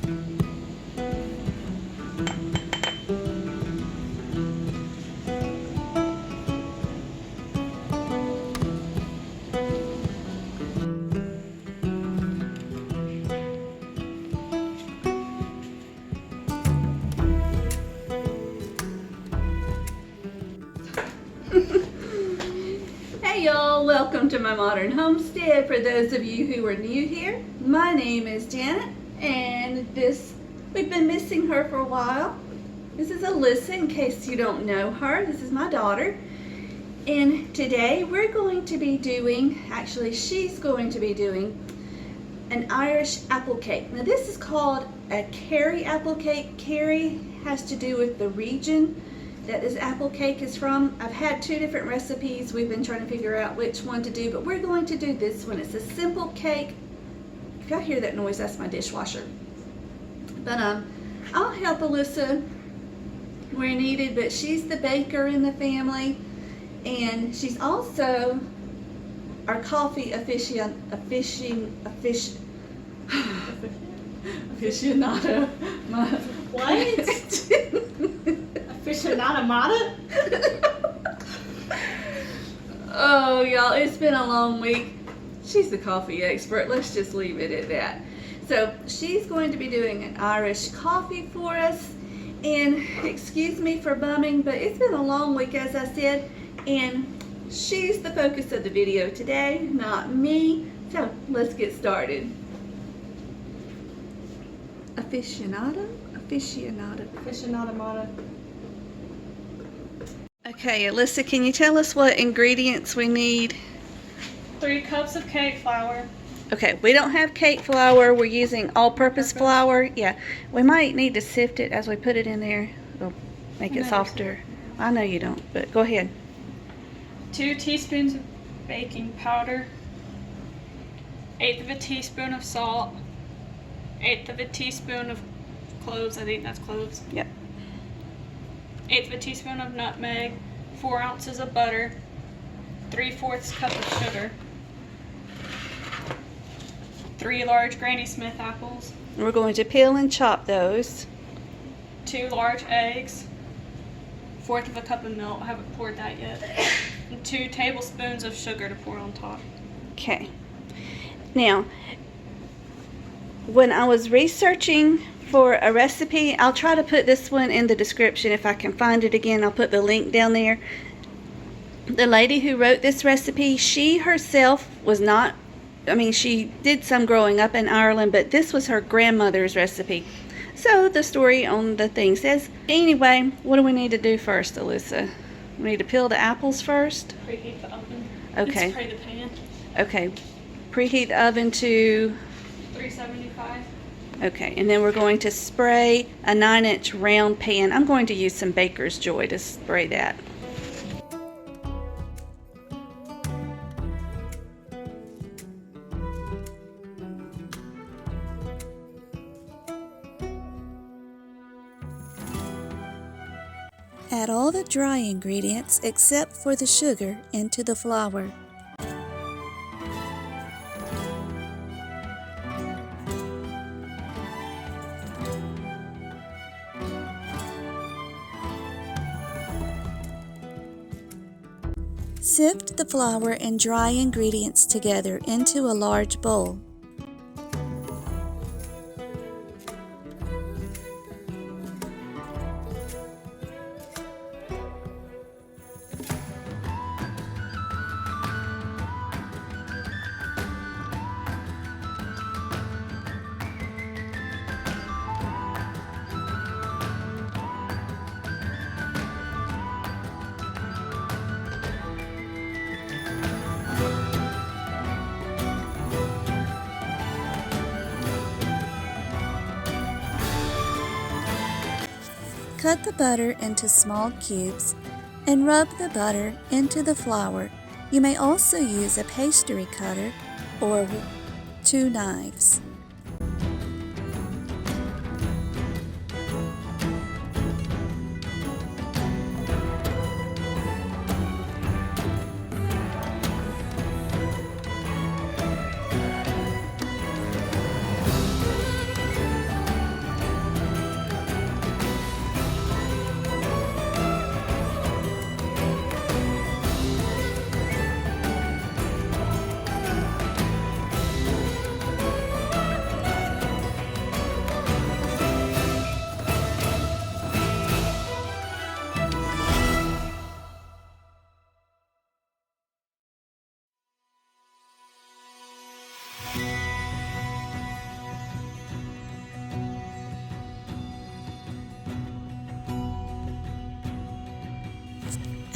Hey y'all, welcome to my modern homestead. For those of you who are new here, my name is Janet, and we've been missing her for a while. This is Alyssa, in case you don't know her. This is my daughter. And today we're going to be doing, actually she's going to be doing an Irish apple cake. Now this is called a Kerry apple cake. Kerry has to do with the region that this apple cake is from. I've had two different recipes. We've been trying to figure out which one to do, but we're going to do this one. It's a simple cake. If y'all hear that noise, that's my dishwasher. But I'll help Alyssa where needed, but she's the baker in the family, and she's also our coffee aficionado. What? Aficionado? Oh, y'all, it's been a long week. She's the coffee expert. Let's just leave it at that. So she's going to be doing an Irish coffee for us. And excuse me for bumming, but it's been a long week, as I said. And she's the focus of the video today, not me. So let's get started. Aficionado? Aficionado. Okay, Alyssa, can you tell us what ingredients we need? 3 cups of cake flour. Okay, we don't have cake flour. We're using all-purpose flour. Yeah, we might need to sift it as we put it in there. It'll make it softer. I know you don't, but go ahead. 2 teaspoons of baking powder. 1/8 of a teaspoon of salt. 1/8 of a teaspoon of cloves. I think that's cloves. Yep. 1/8 of a teaspoon of nutmeg. 4 ounces of butter. 3/4 cup of sugar. 3 large Granny Smith apples. We're going to peel and chop those. 2 large eggs. 1/4 of a cup of milk. I haven't poured that yet. And 2 tablespoons of sugar to pour on top. Okay. Now, when I was researching for a recipe, I'll try to put this one in the description if I can find it again. I'll put the link down there. The lady who wrote this recipe, she herself was not, she did some growing up in Ireland, but this was her grandmother's recipe. So the story on the thing says, anyway, what do we need to do first, Alyssa? We need to peel the apples first? Preheat the oven. Okay. Spray the pan. Okay. Preheat the oven to 375. Okay, and then we're going to spray a 9-inch round pan. I'm going to use some Baker's Joy to spray that. Add all the dry ingredients except for the sugar into the flour. Sift the flour and dry ingredients together into a large bowl. Cut the butter into small cubes and rub the butter into the flour. You may also use a pastry cutter or 2 knives.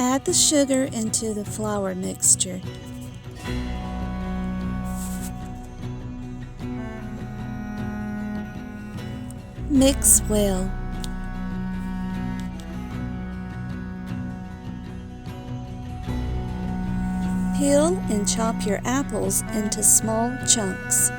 Add the sugar into the flour mixture. Mix well. Peel and chop your apples into small chunks.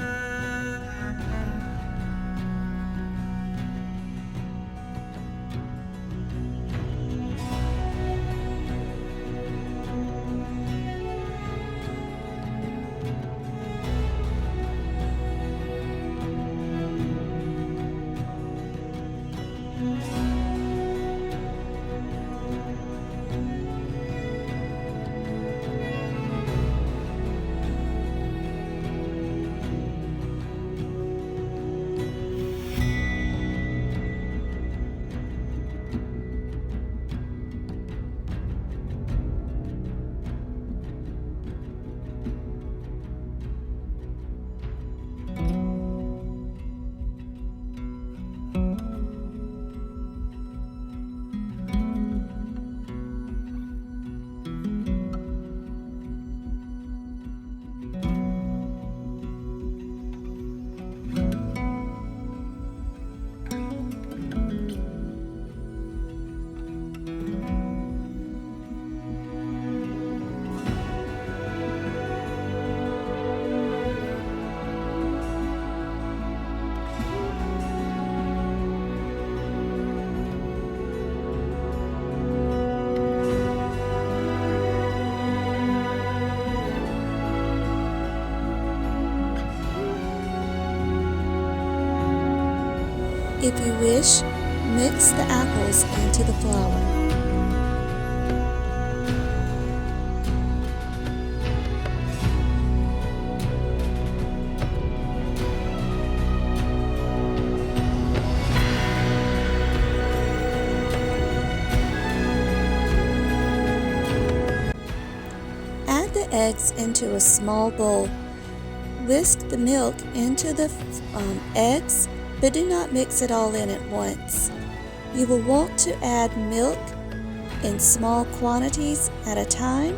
If you wish, mix the apples into the flour. Add the eggs into a small bowl. Whisk the milk into the eggs, but do not mix it all in at once. You will want to add milk in small quantities at a time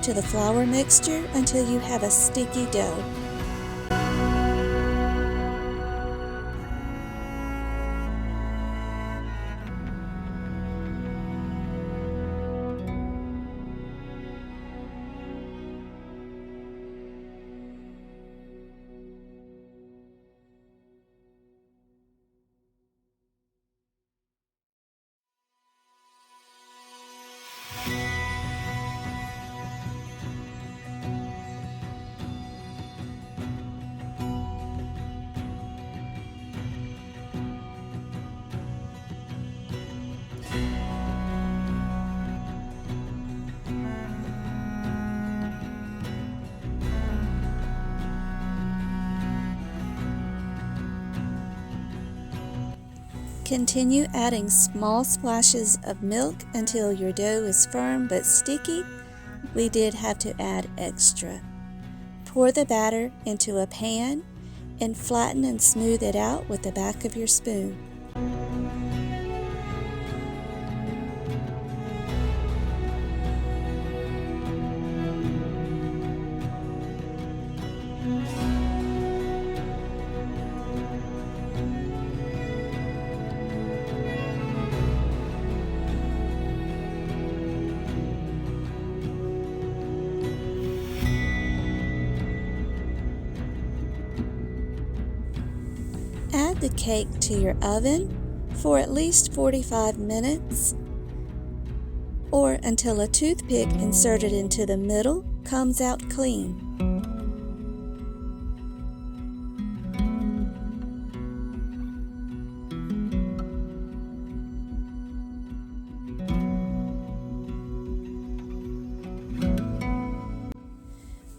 to the flour mixture until you have a sticky dough. Continue adding small splashes of milk until your dough is firm but sticky. We did have to add extra. Pour the batter into a pan and flatten and smooth it out with the back of your spoon. Add the cake to your oven for at least 45 minutes or until a toothpick inserted into the middle comes out clean.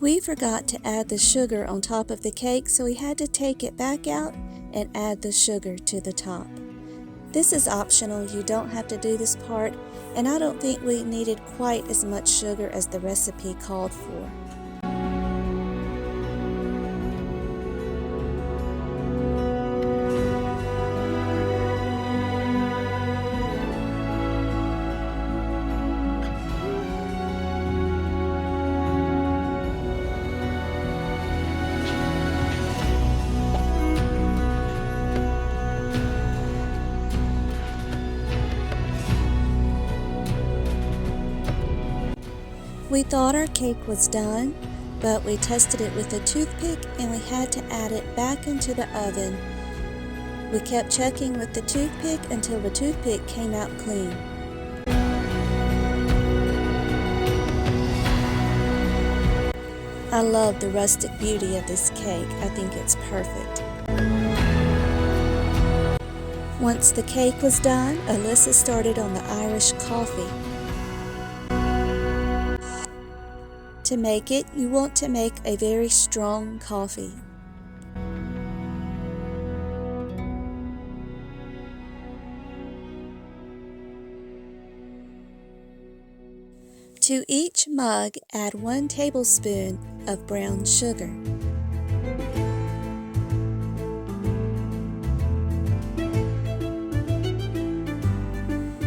We forgot to add the sugar on top of the cake, so we had to take it back out and add the sugar to the top. This is optional, you don't have to do this part, and I don't think we needed quite as much sugar as the recipe called for. We thought our cake was done, but we tested it with a toothpick and we had to add it back into the oven. We kept checking with the toothpick until the toothpick came out clean. I love the rustic beauty of this cake. I think it's perfect. Once the cake was done, Alyssa started on the Irish coffee. To make it, you want to make a very strong coffee. To each mug, add 1 tablespoon of brown sugar.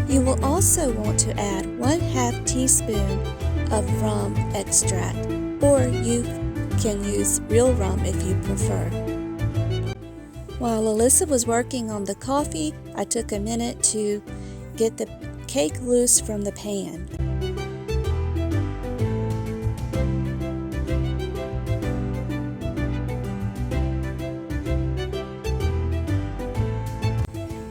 You will also want to add 1/2 teaspoon of rum extract, or you can use real rum if you prefer. While Alyssa was working on the coffee, I took a minute to get the cake loose from the pan.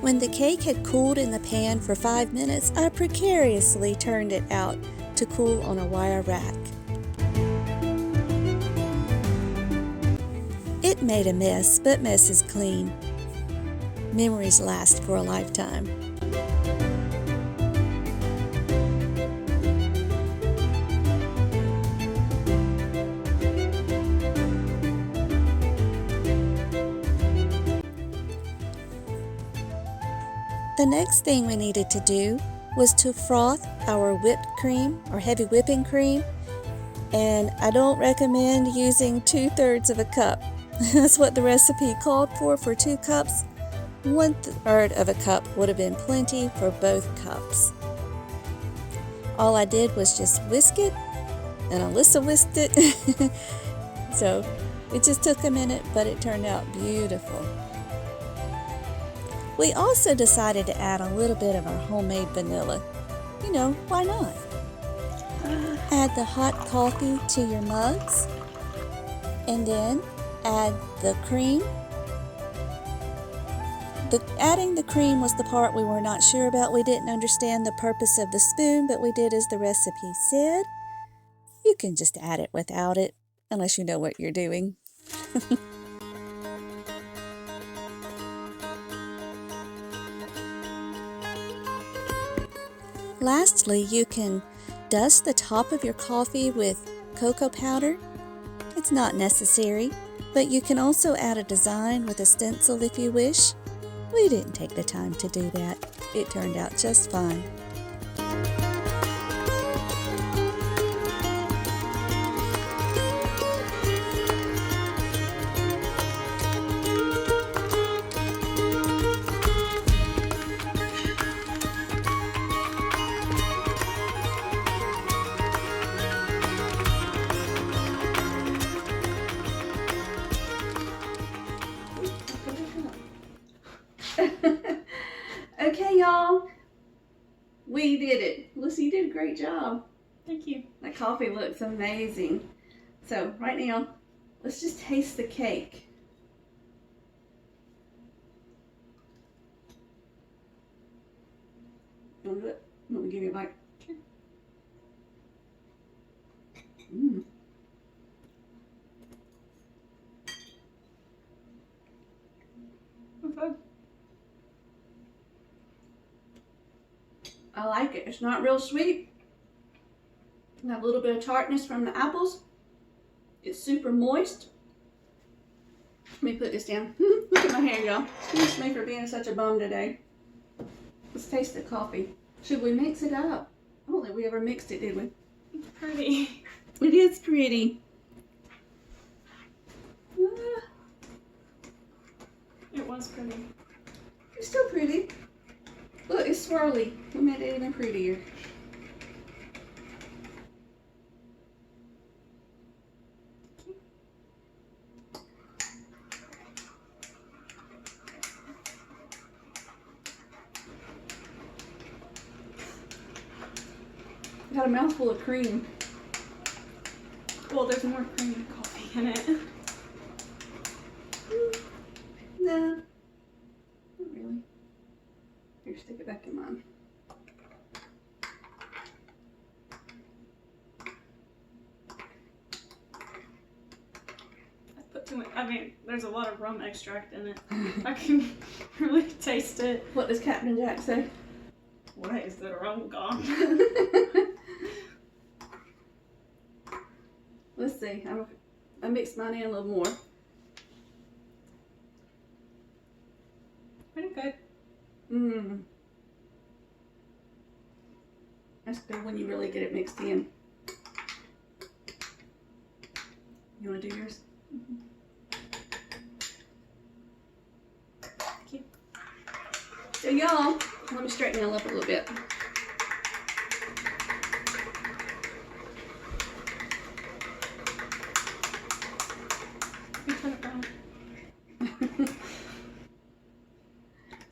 When the cake had cooled in the pan for 5 minutes, I precariously turned it out to cool on a wire rack. It made a mess, but mess is clean. Memories last for a lifetime. The next thing we needed to do was to froth our whipped cream or heavy whipping cream, and I don't recommend using 2/3 of a cup. That's what the recipe called for 2 cups. 1/3 of a cup would have been plenty for both cups. All I did was just whisk it, and Alyssa whisked it. So it just took a minute, but it turned out beautiful. We also decided to add a little bit of our homemade vanilla. You know, why not? Add the hot coffee to your mugs, and then add the cream. Adding the cream was the part we were not sure about. We didn't understand the purpose of the spoon, but we did as the recipe said. You can just add it without it, unless you know what you're doing. Lastly, you can dust the top of your coffee with cocoa powder. It's not necessary, but you can also add a design with a stencil if you wish. We didn't take the time to do that. It turned out just fine. Okay, y'all. We did it. Lucy, you did a great job. Thank you. That coffee looks amazing. So right now, let's just taste the cake. You want to do it? You want me to give you a bite? Sure. Mmm. Okay. I like it. It's not real sweet. You have a little bit of tartness from the apples. It's super moist. Let me put this down. Look at my hair, y'all. Excuse me for being such a bum today. Let's taste the coffee. Should we mix it up? I don't think we ever mixed it, did we? It's pretty. It is pretty. Ah, It was pretty. it's still pretty. Look, it's swirly. We made it even prettier. Got a mouthful of cream. Well, there's more cream and coffee in it. No, not really. Here, stick it back in mine. I put too much. I mean, there's a lot of rum extract in it. I can really taste it. What does Captain Jack say? Why is the rum gone? Let's see. I mixed mine in a little more. Pretty good. Mmm. That's good when you really get it mixed in. You want to do yours? Mm-hmm. Thank you. So y'all, let me straighten it up a little bit. You turn it around.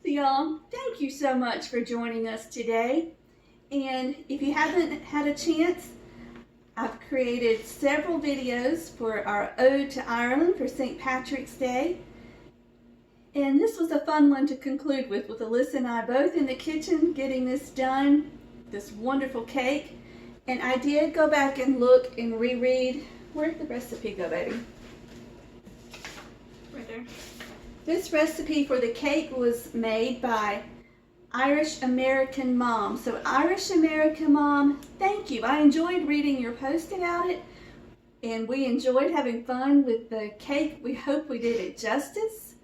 So y'all, thank you so much for joining us today. And if you haven't had a chance, I've created several videos for our Ode to Ireland for St. Patrick's Day. And this was a fun one to conclude with Alyssa and I both in the kitchen getting this done, this wonderful cake. And I did go back and look and reread. Where'd the recipe go, baby? Right there. This recipe for the cake was made by Irish American Mom. So Irish American Mom, thank you. I enjoyed reading your post about it, and we enjoyed having fun with the cake. We hope we did it justice.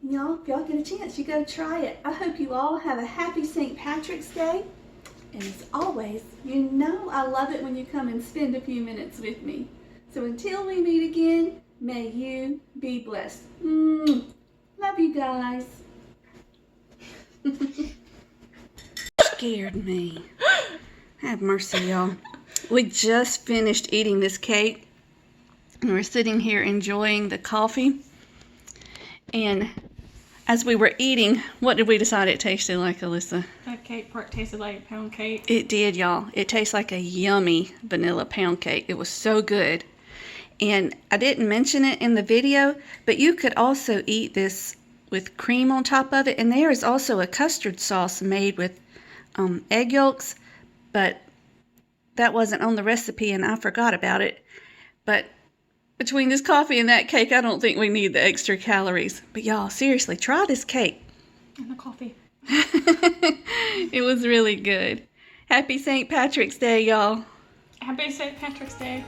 Y'all, if y'all get a chance, you go try it. I hope you all have a happy St. Patrick's Day. And as always, you know I love it when you come and spend a few minutes with me. So until we meet again, may you be blessed. Love you guys. Scared me. Have mercy, y'all. We just finished eating this cake, and we're sitting here enjoying the coffee. And as we were eating, what did we decide it tasted like, Alyssa? That cake part tasted like pound cake. It did, y'all. It tastes like a yummy vanilla pound cake. It was so good. And I didn't mention it in the video, but you could also eat this with cream on top of it. And there is also a custard sauce made with egg yolks, but that wasn't on the recipe and I forgot about it. But between this coffee and that cake, I don't think we need the extra calories. But y'all, seriously, try this cake. And the coffee. It was really good. Happy St. Patrick's Day, y'all. Happy St. Patrick's Day.